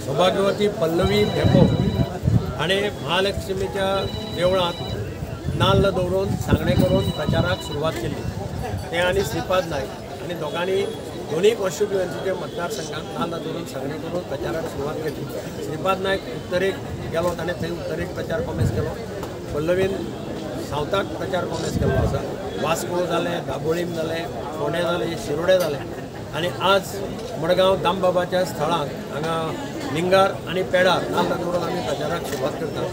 सौभाग्यवती पल्लवी धेंपो आणि महालक्ष्मीच्या देवळात नाल्ल दवरून सांगणे करून प्रचाराक सुरवात केली. ते आणि श्रीपाद नायक आणि दोघांनी दोन्ही कॉन्स्टिट्युएन्सीचे मतदारसंघात नाल्ल दवरून सांगणे करून प्रचाराक सुरवात केली. श्रीपाद नायक उत्तरेक गेलो ताणें थंय उत्तरेक प्रचार कॉमेस केलो. पल्लवीन सावथाक प्रचार कॉमेस केल्लो आसा. वास्को जालें, दाबोळीम जालें, फोंडे जालें, शिरोडे जालें आणि आज मडगांव दामबाबाच्या स्थळांक हांगा लिंगार आणि पेडार नाल्ल दवरून आमी प्रचाराक सुरवात करतात.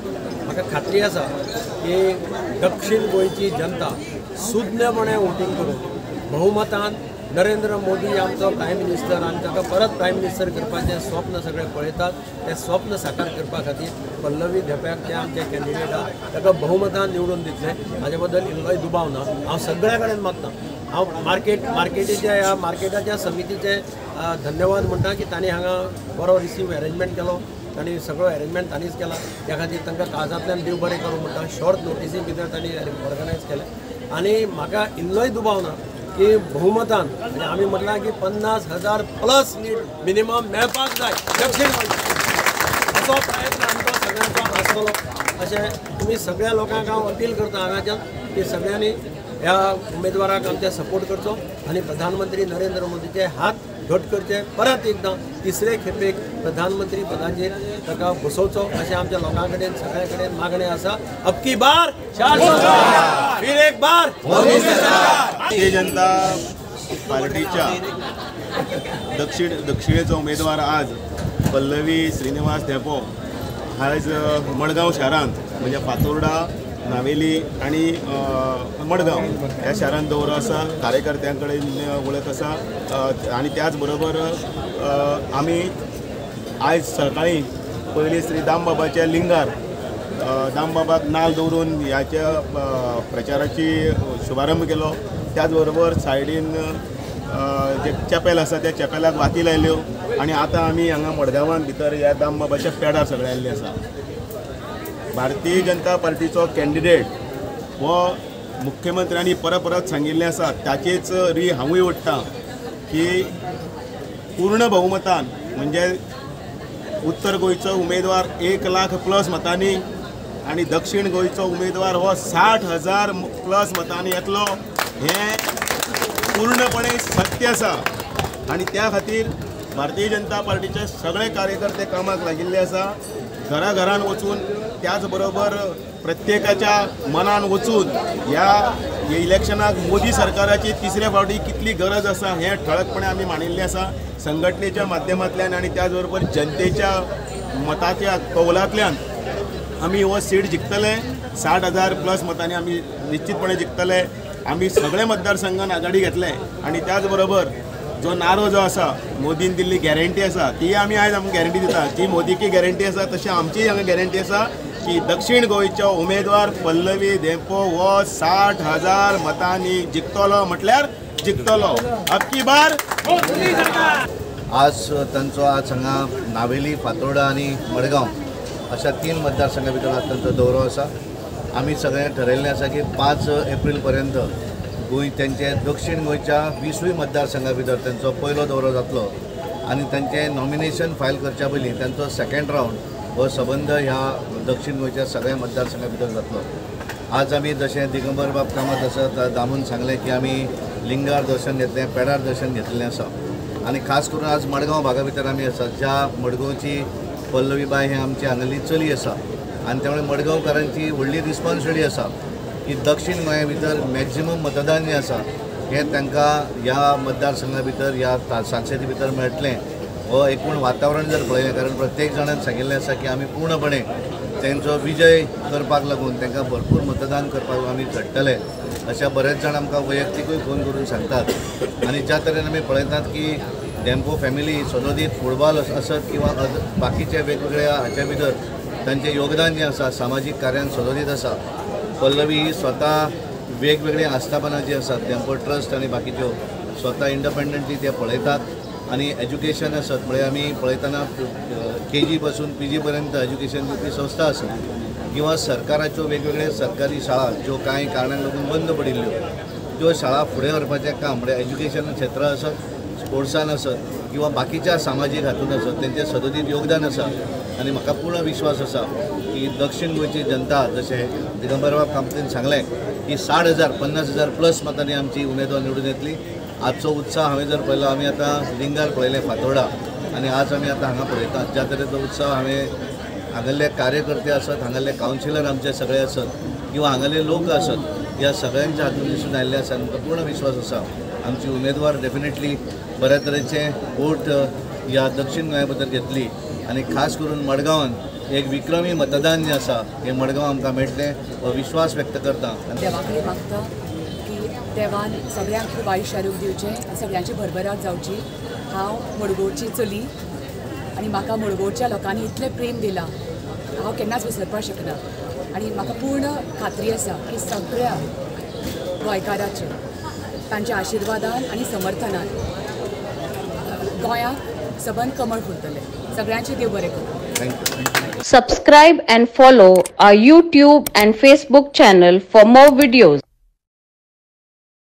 म्हाका खात्री आसा की दक्षिण गोंयची जनता सुज्ञपणे वोटींग करून भोवमतान नरेंद्र मोदी आमचो प्रायम मिनिस्टर आनी ताका परत प्रायम मिनिस्टर करपाचें स्वप्न सगळें पळयतात. तें स्वप्न साकार करपा खातीर पल्लवी धेंप्याक जे आमचे कॅन्डिडेट आहा ताका भोवमतान निवडून दितले हाजे बद्दल इल्लोय दुबाव ना. हांव सगळ्या कडेन मागता. हांव मार्केटीच्या ह्या मार्केटाच्या समितीचे धन्यवाद म्हणटा की तांणी हांगा बरो रिसीव अरेंजमेंट केलो. तांणी सगळो अरेंजमेंट तांणीच केला. त्या खातीर तांकां काळजांतल्यान देव बरें करूं म्हणटा. शॉर्ट नोटिसी भितर तांणी ऑर्गनायज केलें आनी म्हाका इल्लोय दुबाव ना की भोवमतान म्हणजे आमी म्हटलां की 50,000 प्लस लीड मिनिमम मेळपाक जाय दक्षिण गोंयचो. असो प्रयत्न आमचो सगळ्यांचो आसतलो अशें तुमी सगळ्या लोकांक हांव अपील करता हांगाच्यान की सगळ्यांनी ह्या उमेदवाराक आमचे सपोर्ट करचो आनी प्रधानमंत्री नरेंद्र मोदीचे हात घट करचे. परत एकदां तिसरे खेपेक प्रधानमंत्री पदाचेर ताका बसोवचो अशें आमच्या लोकां कडेन सगळ्या कडेन मागणें आसा. अब की बार 400 फिर एक बार भारतीय जनता पार्टीच्या दक्षिणेचो उमेदवार आज पल्लवी श्रीनिवास धेंपो आज मडगांव शारांत म्हणजे फातोर्डा, नावेली आणि मडगांव ह्या शारांत दौरो आसा. कार्यकर्त्यां कडेन वळख आसा आणि त्याच बरोबर आमी आयज सकाळीं पयली श्री दामबाबाच्या लिंगार दामबाबाक नाल दवरून ह्याच्या प्रचाराची शुभारंभ केलो. त्याच बरोबर सायडीन जे चॅपेल आसा त्या चॅपेलाक वाती लायल्यो आणि आतां आमी हांगा मडगांवांत भितर ह्या दामबाबाच्या पेडार सगळे आयिल्ले आसा. भारतीय जनता पार्टीचो कॅन्डिडेट हो मुख्यमंत्र्यांनी परत सांगिल्लें आसा ताचेच री हांवूय ओडटां की पूर्ण बहुमतान म्हणजे उत्तर गोंयचो उमेदवार 1 लाख प्लस मतांनी आणि दक्षिण गोंयचो उमेदवार हो 60,000 प्लस मतांनी येतलो हें पूर्णपणे सत्य आसा. आणि त्या खातीर भारतीय जनता पार्टीचे सगळे कार्यकर्ते कामाक लागिल्ले आसा. घराघरान वचून त्याच बरोबर प्रत्येकाच्या मनान वचून ह्या इलेक्शनाक मोदी सरकाराची तिसऱ्या फावटी कितली गरज आसा हें ठळकपणे आमी मानिल्लें आसा. संघटनेच्या माध्यमांतल्यान आणि त्याच बरोबर जनतेच्या मताच्या कौलांतल्यान आमी हो सीट जिखतले. 60,000 प्लस मतांनी आमी निश्चितपणे जिखतले. आमी सगळे मतदारसंघान आघाडी घेतले आणि त्याच बरोबर जो नारो जो आसा मोदीन दिल्ली गॅरंटी आसा ती आमी आयज आमकां गॅरंटी दिता. जी मोदीची गॅरंटी आसा तशी आमची हांगा गॅरंटी आसा की दक्षिण गोंयचो उमेदवार पल्लवी धेंपो हो 60,000 मतांनी जिखतलो म्हटल्यार जिखतलो. अब की बार आज तांचो आज हांगा नावेली, फातोर्डा आणि मडगांव अशा 3 मतदारसंघा भितर आज तांचो दौरो आसा. आमी सगळ्यांनी ठरयल्लें आसा की 5 एप्रील पर्यंत गोंय त्यांचे दक्षिण गोंयच्या 20 मतदारसंघा भितर त्यांचो पयलो दौरो जातलो आणि त्यांचे नॉमिनेशन फायल करच्या पयलीं त्यांचो सेकंड रावंड हो संबंध ह्या दक्षिण गोंयच्या सगळ्या मतदारसंघा भितर जातलो. आज आमी जशें दिगंबर बाब कामत आसा दामून सांगलें की आमी लिंगार दर्शन घेतलें, पेडार दर्शन घेतलें आसा आणि खास करून आज मडगांव भागा भितर आमी आसा. ज्या मडगांवची पल्लवी बाय हे आमची हांगाली चली आसा आणि त्यामुळे मडगांवकारांची व्हडली रिस्पॉन्सिबिलिटी आसा की दक्षिण गोंया भितर मॅक्झिमम मतदान जे आसा हें तांकां ह्या मतदारसंघा भितर ह्या सांसदी भितर मेळटलें. हो एकूण वातावरण जर पळयलें कारण प्रत्येक जाणान सांगिल्लें आसा की आमी पूर्णपणे तेंचो विजय करपाक लागून तांकां भरपूर मतदान करपाक आमी झडटले अशा बरेच जाण आमकां वैयक्तीकूय फोन करून सांगतात. आणि ज्या तरेन आमी पळयतात की धेंपो फॅमिली सदोदीत फुटबॉल आसत किंवा बाकीचे वेगवेगळ्या हाच्या भितर तांचें योगदान जें आसा सामाजीक कार्यान सदोदीत आसा. पल्लवी ही स्वता वेगवेगळी आस्थापनां जी आसात धेंपो ट्रस्ट आनी बाकीच्यो स्वता इंडिपेंडंटली ते पळयतात. आणि एज्युकेशन आसत म्हणजे आमी पळयतना KG पासून PG पर्यंत एज्युकेशन दिवपी संस्था आसा किंवा सरकाराच्यो वेगवेगळे सरकारी शाळा ज्यो कांय कारणांक लागून बंद पडिल्ल्यो त्यो शाळा फुडें व्हरपाचें काम म्हणजे एज्युकेशन क्षेत्र आसत, स्पोर्ट्सान आसत किंवा बाकीच्या सामाजीक हातून आसत तेंचें सदतीत योगदान आसा आनी म्हाका पूर्ण विश्वास आसा की दक्षिण गोंयची जनता जशें दिगंबर बाब कामतीन सांगलें की 60,000 50,000 प्लस मतांनी आमची उमेदवार निवडून येतली. आजचो उत्साह हांवें जर पळयलो आमी आतां लिंगार पळयलें फातोर्डा आनी आज आमी आतां हांगा पळयतात ज्या तरेचो उत्साह हांवें हांगासले कार्यकर्ते आसत, हांगासले कावन्सिलर आमचे सगळे आसत किंवा हांगासले लोक आसत ह्या सगळ्यांच्या हातून दिसून आयिल्ले आसा. म्हाका पूर्ण विश्वास आसा आमची उमेदवार डेफिनेटली बऱ्या तरेचे वोट ह्या दक्षिण गोंया भितर घेतली आनी खास करून मडगांवान एक विक्रमी मतदान जें आसा हें मडगांव आमकां मेळटलें हो विश्वास व्यक्त करता. देवा कडेन मागता की देवान सगळ्यांक खूब आयुश्य आरोग्य दिवचें, सगळ्यांची भरभराट जावची. हांव मडगोवची चली आनी म्हाका मडगोवच्या लोकांनी इतलें प्रेम दिलां हांव केन्नाच विसरपाक शकना आनी म्हाका पूर्ण खात्री आसा की सगळ्या गोंयकाराचे तांच्या आशिर्वादान आनी समर्थनान गोंयांक सबंद कमळ फुलतलें. सगळ्यांचे देव बरें करूं. Thank you. Subscribe and follow our YouTube and Facebook channel for more videos.